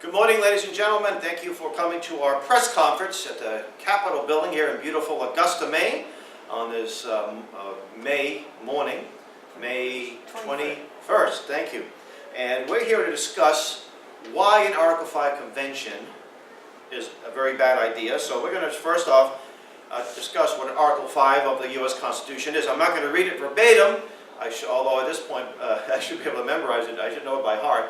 Good morning, ladies and gentlemen. Thank you for coming to our press conference at the Capitol building here in beautiful Augusta, Maine on this May morning, May 21st. Thank you. And we're here to discuss why an Article 5 convention is a very bad idea. So we're going to first off discuss what Article 5 of the U.S. Constitution is. I'm not going to read it verbatim, although at this point I should be able to memorize it. I should know it by heart.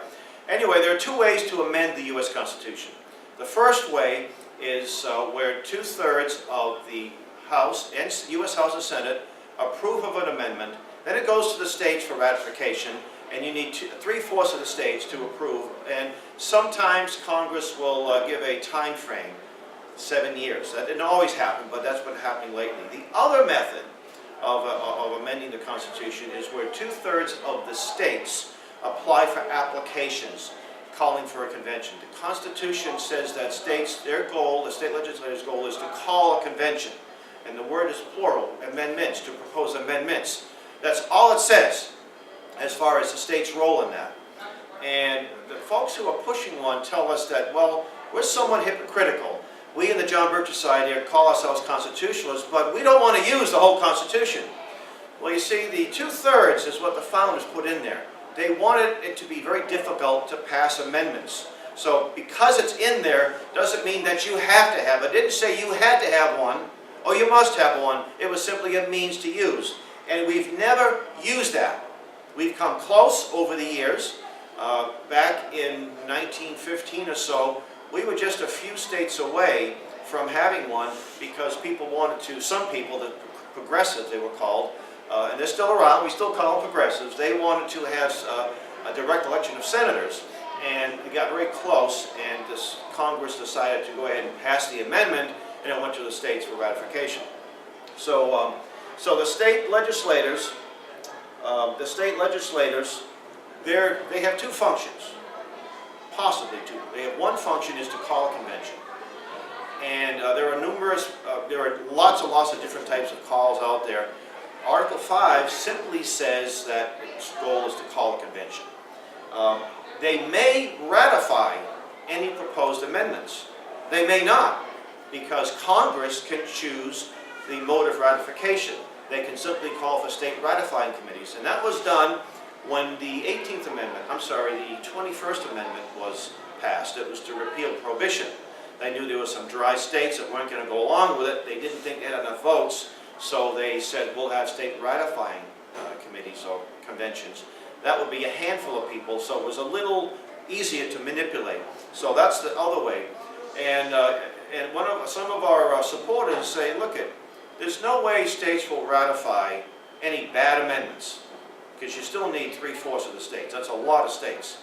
Anyway, there are two ways to amend the U.S. Constitution. The first way is where 2/3 of the House and U.S. House and Senate approve of an amendment. Then it goes to the states for ratification, and you need 3/4 of the states to approve. And sometimes Congress will give a time frame, 7 years. That didn't always happen, but that's what's happening lately. The other method of amending the Constitution is where 2/3 of the states apply for applications calling for a convention. The Constitution says that states, their goal, the state legislators' goal, is to call a convention. And the word is plural, amendments, to propose amendments. That's all it says as far as the state's role in that. And the folks who are pushing one tell us that, well, we're somewhat hypocritical. We in the John Birch Society call ourselves constitutionalists, but we don't want to use the whole Constitution. Well, you see, the 2/3 is what the founders put in there. They wanted it to be very difficult to pass amendments. So because it's in there doesn't mean that you have to have it. It didn't say you had to have one or you must have one. It was simply a means to use. And we've never used that. We've come close over the years. Back in 1915 or so, we were just a few states away from having one because people wanted to, some people, the progressives they were called, and they're still around, we still call them progressives, they wanted to have a direct election of senators. And it got very close, and this Congress decided to go ahead and pass the amendment, and it went to the states for ratification. So, the state legislators, they have two functions, possibly two. They have one function is to call a convention. And there are lots and lots of different types of calls out there. Article 5 simply says that its goal is to call a convention. They may ratify any proposed amendments. They may not, because Congress can choose the mode of ratification. They can simply call for state ratifying committees. And that was done when the 21st Amendment was passed. It was to repeal prohibition. They knew there were some dry states that weren't going to go along with it. They didn't think they had enough votes. So they said, we'll have state ratifying committees or conventions. That would be a handful of people, so it was a little easier to manipulate. So that's the other way. And some of our supporters say, look, there's no way states will ratify any bad amendments, because you still need 3/4 of the states. That's a lot of states.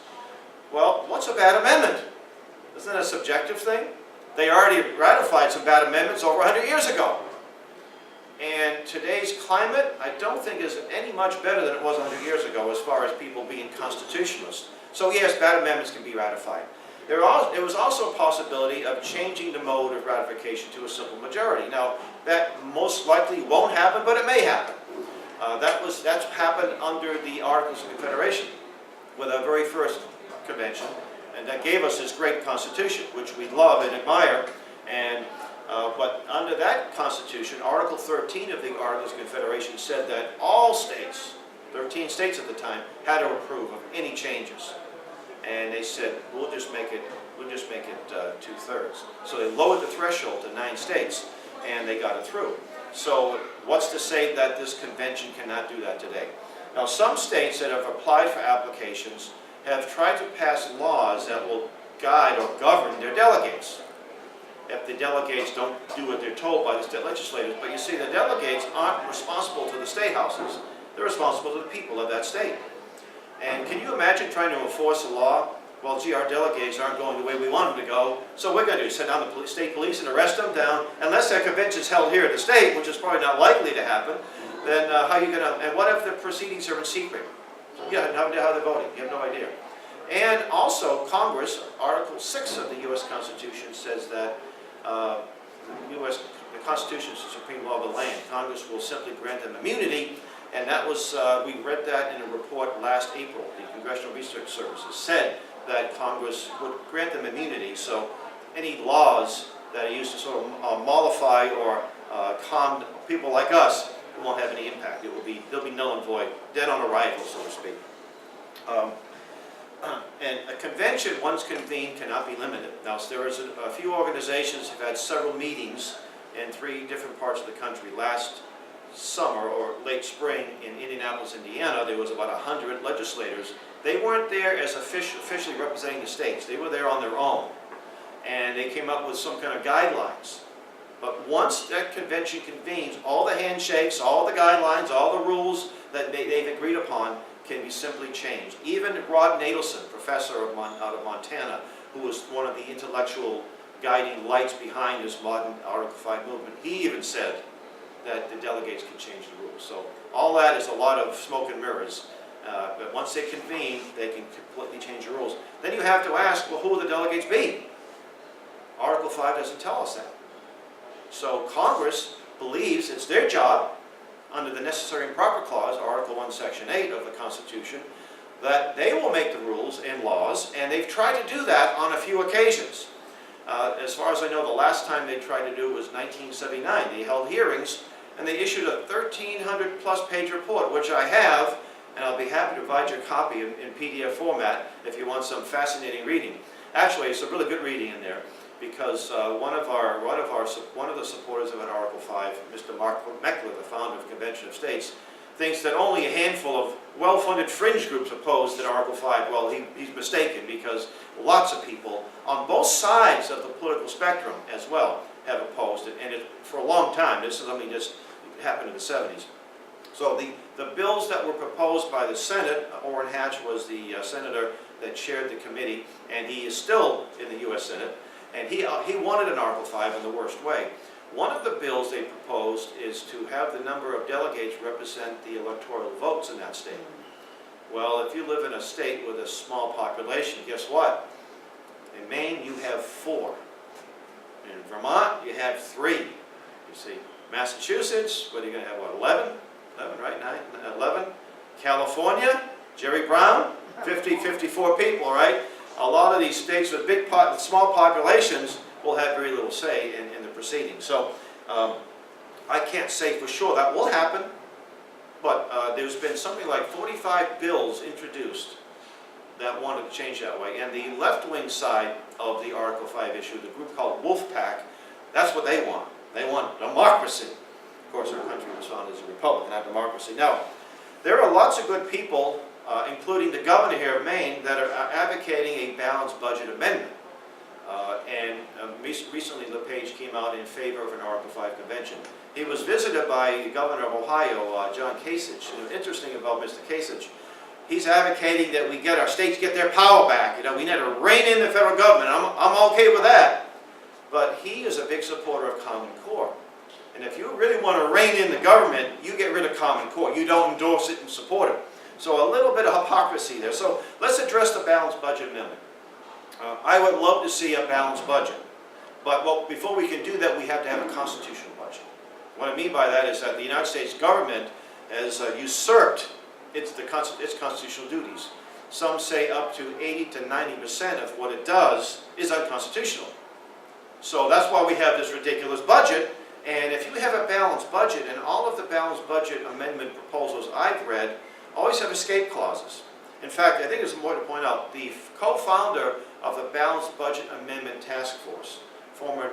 Well, what's a bad amendment? Isn't that a subjective thing? They already ratified some bad amendments over 100 years ago. And today's climate, I don't think is any much better than it was 100 years ago as far as people being constitutionalists. So yes, bad amendments can be ratified. There was also a possibility of changing the mode of ratification to a simple majority. Now, that most likely won't happen, but it may happen. That's happened under the Articles of Confederation with our very first convention, and that gave us this great Constitution, which we love and admire. But under that Constitution, Article 13 of the Articles of Confederation said that all states, 13 states at the time, had to approve of any changes. And they said, we'll just make it 2/3. So they lowered the threshold to 9 states, and they got it through. So what's to say that this convention cannot do that today? Now, some states that have applied for applications have tried to pass laws that will guide or govern their delegates. If the delegates don't do what they're told by the state legislators. But you see, the delegates aren't responsible to the state houses. They're responsible to the people of that state. And can you imagine trying to enforce a law? Well, gee, our delegates aren't going the way we want them to go, so we're going to send down the state police and arrest them down. Unless their convention's held here at the state, which is probably not likely to happen, then how are you going to... And what if the proceedings are in secret? You have no idea how they're voting. You have no idea. And also, Congress, Article 6 of the U.S. Constitution says that the Constitution is the supreme law of the land. Congress will simply grant them immunity, and that was, we read that in a report last April. The Congressional Research Service said that Congress would grant them immunity. So any laws that are used to sort of mollify or calm people like us won't have any impact. They'll be null and void, dead on arrival, so to speak. And a convention, once convened, cannot be limited. Now, there is a few organizations have had several meetings in 3 different parts of the country. Last summer or late spring in Indianapolis, Indiana, there was about 100 legislators. They weren't there as officially representing the states. They were there on their own. And they came up with some kind of guidelines. But once that convention convenes, all the handshakes, all the guidelines, all the rules that they've agreed upon can be simply changed. Even Rod Nadelson, professor out of Montana, who was one of the intellectual guiding lights behind this modern Article 5 movement, he even said that the delegates can change the rules. So all that is a lot of smoke and mirrors. But once they convene, they can completely change the rules. Then you have to ask, well, who will the delegates be? Article 5 doesn't tell us that. So Congress believes it's their job, under the Necessary and Proper Clause, Article 1, Section 8 of the Constitution, that they will make the rules and laws, and they've tried to do that on a few occasions. As far as I know, the last time they tried to do it was 1979. They held hearings, and they issued a 1,300-plus page report, which I have, and I'll be happy to provide you a copy in PDF format if you want some fascinating reading. Actually, it's a really good reading in there, because one of the supporters of Article 5, Mr. Mark Meckler, the founder of the Convention of States, thinks that only a handful of well-funded fringe groups opposed to Article 5. Well, he's mistaken, because lots of people on both sides of the political spectrum as well have opposed it, and for a long time. This is something just happened in the 70s. So the bills that were proposed by the Senate, Orrin Hatch was the senator that chaired the committee, and he is still in the U.S. Senate, and he wanted an Article 5 in the worst way. One of the bills they proposed is to have the number of delegates represent the electoral votes in that state. Well, if you live in a state with a small population, guess what? In Maine, you have 4. In Vermont, you have 3. You see, Massachusetts, what are you going to have, what, 11? 11, right? 9, 11. California, Jerry Brown, 54 people, right? A lot of these states with small populations will have very little say in the proceedings. So I can't say for sure that will happen, but there's been something like 45 bills introduced that wanted to change that way. And the left-wing side of the Article 5 issue, the group called Wolf Pack, that's what they want. They want democracy. Of course, our country was founded as a republic, not democracy. Now, there are lots of good people, including the governor here of Maine, that are advocating a balanced budget amendment. Recently, LePage came out in favor of an Article 5 convention. He was visited by the governor of Ohio, John Kasich. And what's interesting about Mr. Kasich, he's advocating that our states get their power back. You know, we need to rein in the federal government. I'm okay with that. But he is a big supporter of Common Core. And if you really want to rein in the government, you get rid of Common Core. You don't endorse it and support it. So a little bit of hypocrisy there. So let's address the balanced budget amendment. I would love to see a balanced budget. But before we can do that, we have to have a constitutional budget. What I mean by that is that the United States government has usurped its constitutional duties. Some say up to 80 to 90% of what it does is unconstitutional. So that's why we have this ridiculous budget. And if you have a balanced budget, and all of the balanced budget amendment proposals I've read always have escape clauses. In fact, I think it's important to point out, the co-founder of the Balanced Budget Amendment Task Force, former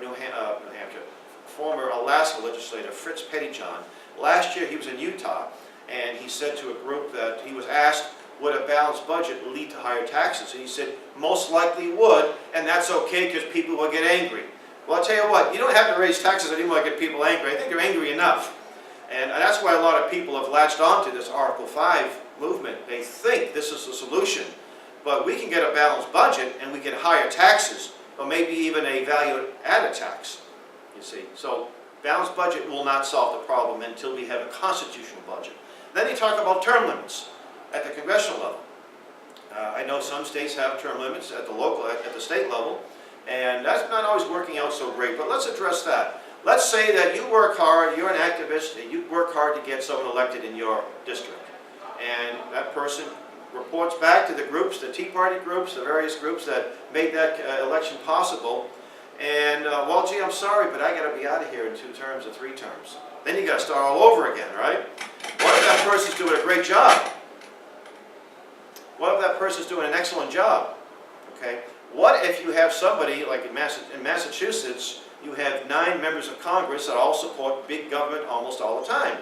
Alaska legislator Fritz Pettyjohn, last year he was in Utah, and he said to a group that he was asked, would a balanced budget lead to higher taxes? And he said, most likely would, and that's okay because people will get angry. Well, I'll tell you what, you don't have to raise taxes anymore to get people angry. I think they're angry enough. And that's why a lot of people have latched onto this Article 5 movement. They think this is the solution. But we can get a balanced budget and we get higher taxes, or maybe even a value-added tax, you see. So balanced budget will not solve the problem until we have a constitutional budget. Then they talk about term limits at the congressional level. I know some states have term limits at the state level, and that's not always working out so great, but let's address that. Let's say that you work hard, you're an activist, and you work hard to get someone elected in your district. And that person reports back to the groups, the Tea Party groups, the various groups that made that election possible. And, well, gee, I'm sorry, but I got to be out of here in 2 terms or 3 terms. Then you got to start all over again, right? What if that person's doing a great job? What if that person's doing an excellent job? Okay. What if you have somebody, like in Massachusetts, you have 9 members of Congress that all support big government almost all the time.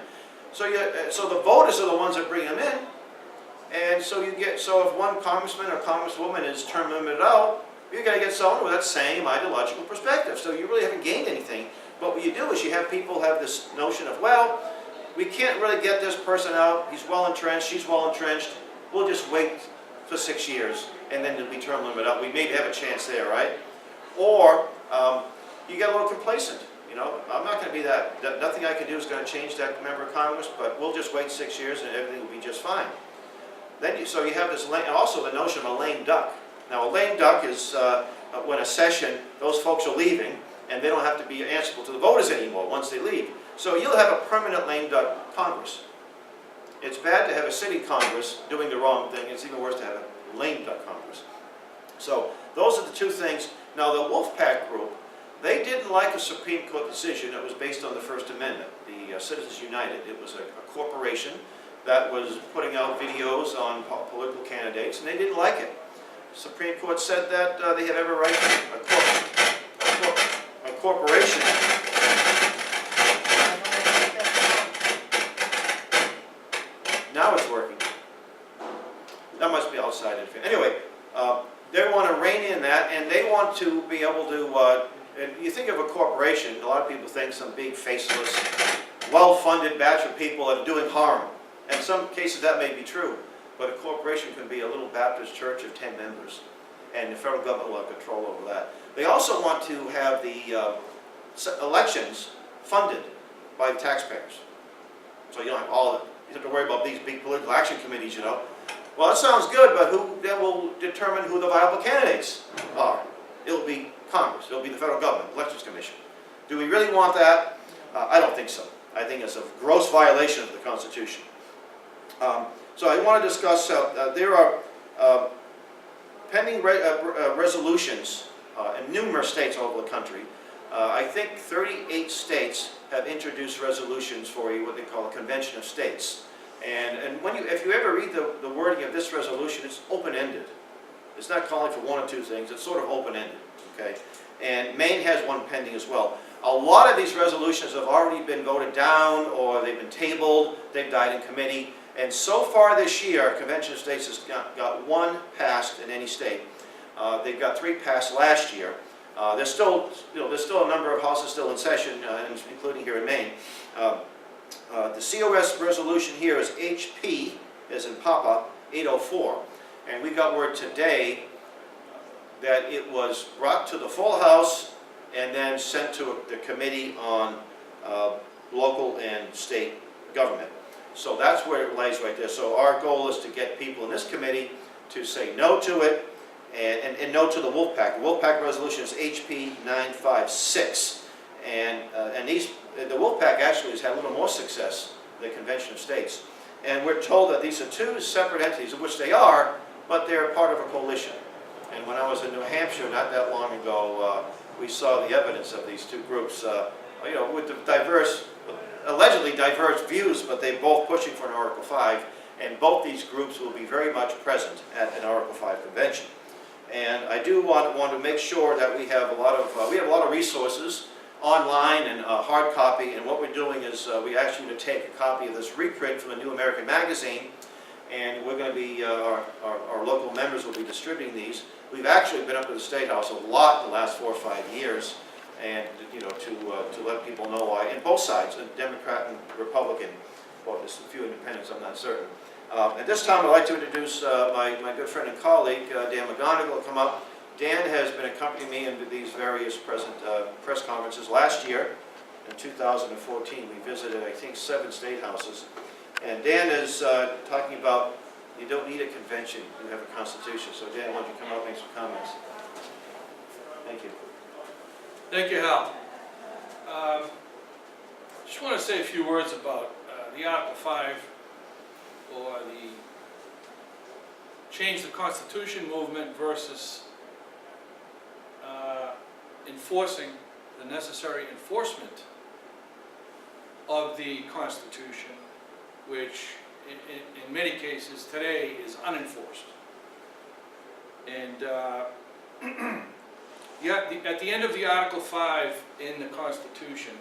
So the voters are the ones that bring them in. And so if one congressman or congresswoman is term limited out, you're going to get someone with that same ideological perspective. So you really haven't gained anything. But what you do is you have people have this notion of, well, we can't really get this person out. He's well entrenched, she's well entrenched. We'll just wait for 6 years, and then it'll be term limit out. We maybe have a chance there, right? Or you get a little complacent. You know, I'm not going to be that. Nothing I can do is going to change that member of Congress, but we'll just wait 6 years, and everything will be just fine. Then so you have this, and also the notion of a lame duck. Now, a lame duck is when a session, those folks are leaving, and they don't have to be answerable to the voters anymore once they leave. So you'll have a permanent lame duck Congress. It's bad to have a sitting Congress doing the wrong thing. It's even worse to have a lame duck Congress. So those are the 2 things. Now, the Wolfpack group, they didn't like a Supreme Court decision that was based on the First Amendment, the Citizens United. It was a corporation that was putting out videos on political candidates, and they didn't like it. The Supreme Court said that they have every right a corporation. Now it's working. That must be outside interference. Anyway, they want to rein in that, and they want to be able to, and you think of a corporation, a lot of people think some big, faceless, well-funded batch of people that are doing harm. In some cases that may be true, but a corporation can be a little Baptist church of 10 members, and the federal government will have control over that. They also want to have the elections funded by the taxpayers. So you don't have all the, you have to worry about these big political action committees, you know. Well, that sounds good, but who then will determine who the viable candidates are? It'll be Congress. It'll be the federal government, Elections Commission. Do we really want that? I don't think so. I think it's a gross violation of the Constitution. So I want to discuss, there are pending resolutions in numerous states all over the country. I think 38 states have introduced resolutions for what they call a Convention of States. And if you ever read the wording of this resolution, it's open-ended. It's not calling for 1 or 2 things. It's sort of open-ended. Okay? And Maine has one pending as well. A lot of these resolutions have already been voted down, or they've been tabled, they've died in committee. And so far this year, Convention of States has got 1 passed in any state. They've got 3 passed last year. There's still a number of houses still in session, including here in Maine. The COS resolution here is HP, as in Papa, 804. And we got word today that it was brought to the full House and then sent to the Committee on Local and State Government. So that's where it lays right there. So our goal is to get people in this committee to say no to it and no to the Wolfpack. The Wolfpack resolution is HP 956. And the Wolfpack actually has had a little more success than the Convention of States. And we're told that these are 2 separate entities, of which they are, but they're part of a coalition. And when I was in New Hampshire not that long ago, we saw the evidence of these 2 groups, you know, with the allegedly diverse views, but they're both pushing for an Article 5, and both these groups will be very much present at an Article 5 convention. And I do want to make sure that we have a lot of resources online and hard copy, and what we're doing is we ask you to take a copy of this reprint from the New American Magazine, and we're going to be, our local members will be distributing these. We've actually been up to the State House a lot in the last 4 or 5 years, and you know, to let people know why, and both sides, Democrat and Republican, well, there's a few independents, I'm not certain. At this time, I'd like to introduce my good friend and colleague, Dan McGonigle, will come up. Dan has been accompanying me into these various press conferences. Last year, in 2014, we visited, I think, 7 state houses. And Dan is talking about, you don't need a convention, you have a constitution. So Dan, why don't you come up and make some comments? Thank you. Thank you, Hal. Just want to say a few words about the Article 5, or the change the Constitution movement versus enforcing the necessary enforcement of the Constitution, which in many cases today is unenforced. And yeah, at the end of the Article 5 in the Constitution,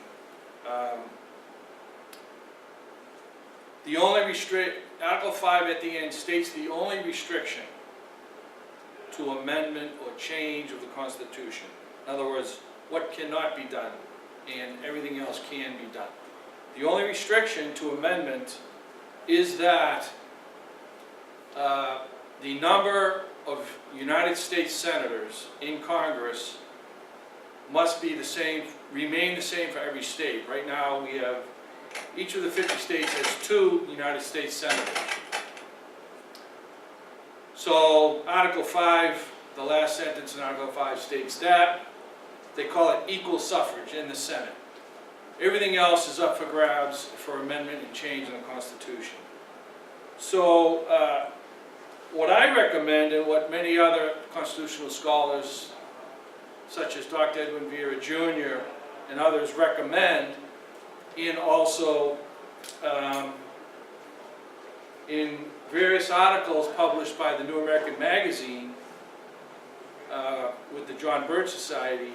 Article 5 at the end states the only restriction to amendment or change of the Constitution. In other words, what cannot be done and everything else can be done. The only restriction to amendment is that the number of United States senators in Congress must be the same, remain the same for every state. Right now we have, each of the 50 states has 2 United States senators. So Article 5, the last sentence in Article 5 states that. They call it equal suffrage in the Senate. Everything else is up for grabs for amendment and change in the Constitution. So what I recommend, and what many other constitutional scholars, such as Dr. Edwin Vera Jr. and others recommend, and also in various articles published by the New American Magazine with the John Birch Society,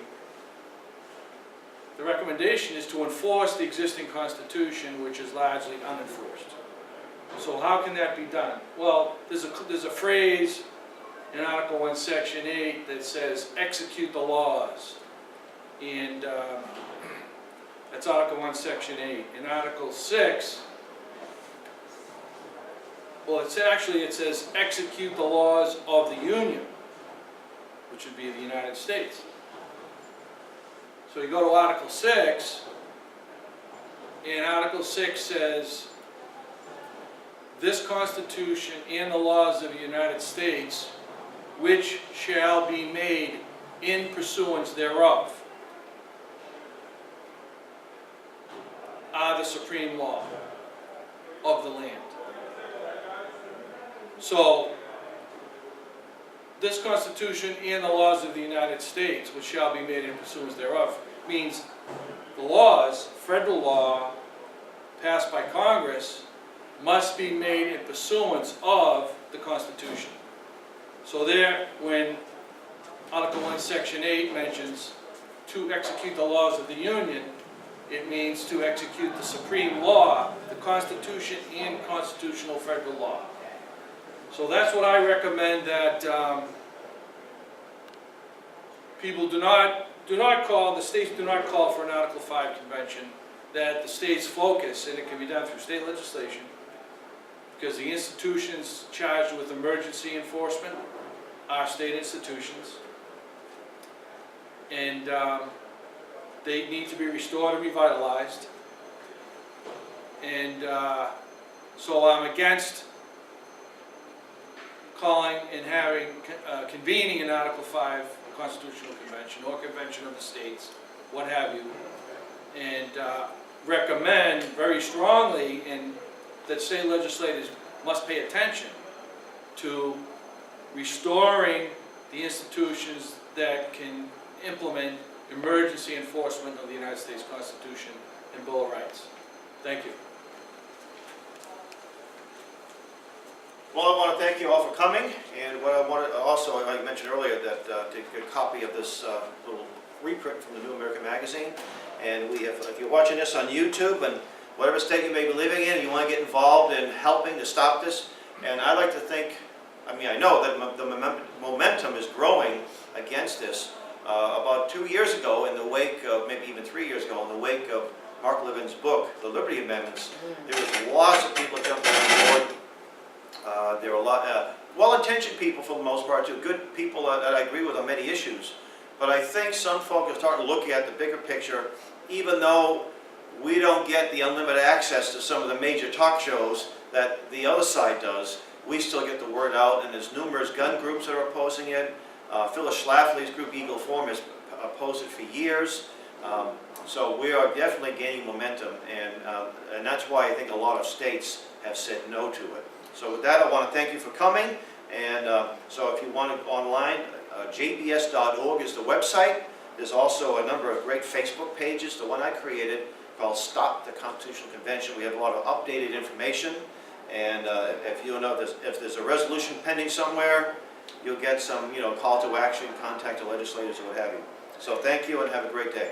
the recommendation is to enforce the existing Constitution, which is largely unenforced. So how can that be done? Well, there's a phrase in Article 1, Section 8 that says, execute the laws. And that's Article 1, Section 8. In Article 6, well, it says, execute the laws of the Union, which would be the United States. So you go to Article 6, and Article 6 says, this Constitution and the laws of the United States, which shall be made in pursuance thereof, are the supreme law of the land. So, this Constitution and the laws of the United States, which shall be made in pursuance thereof, means the laws, federal law, passed by Congress, must be made in pursuance of the Constitution. So there, when Article 1, Section 8 mentions to execute the laws of the Union, it means to execute the supreme law, the Constitution and constitutional federal law. So that's what I recommend, that people do not call, the states do not call for an Article 5 convention, that the states focus, and it can be done through state legislation, because the institutions charged with emergency enforcement are state institutions, and they need to be restored and revitalized. And so I'm against calling and having, convening an Article 5 Constitutional Convention or Convention of the States, what have you, and recommend very strongly that state legislators must pay attention to restoring the institutions that can implement emergency enforcement of the United States Constitution and Bill of Rights. Thank you. Well, I want to thank you all for coming, and what I wanted also, I mentioned earlier that to get a copy of this little reprint from the New American Magazine, and we have, if you're watching this on YouTube, and whatever state you may be living in, and you want to get involved in helping to stop this, and I'd like to think, I mean, I know that the momentum is growing against this. About 2 years ago, in the wake of, maybe even 3 years ago, in the wake of Mark Levin's book, The Liberty Amendments, there was lots of people jumping on board. There were a lot, well-intentioned people for the most part, too, good people that I agree with on many issues. But I think some folks are starting to look at the bigger picture, even though we don't get the unlimited access to some of the major talk shows that the other side does. We still get the word out, and there's numerous gun groups that are opposing it. Phyllis Schlafly's group, Eagle Forum, has opposed it for years. So we are definitely gaining momentum, and that's why I think a lot of states have said no to it. So with that, I want to thank you for coming, And so if you want it online, jbs.org is the website. There's also a number of great Facebook pages. The one I created called Stop the Constitutional Convention. We have a lot of updated information. And if you know if there's a resolution pending somewhere, you'll get some, call to action, contact the legislators or what have you. So thank you and have a great day.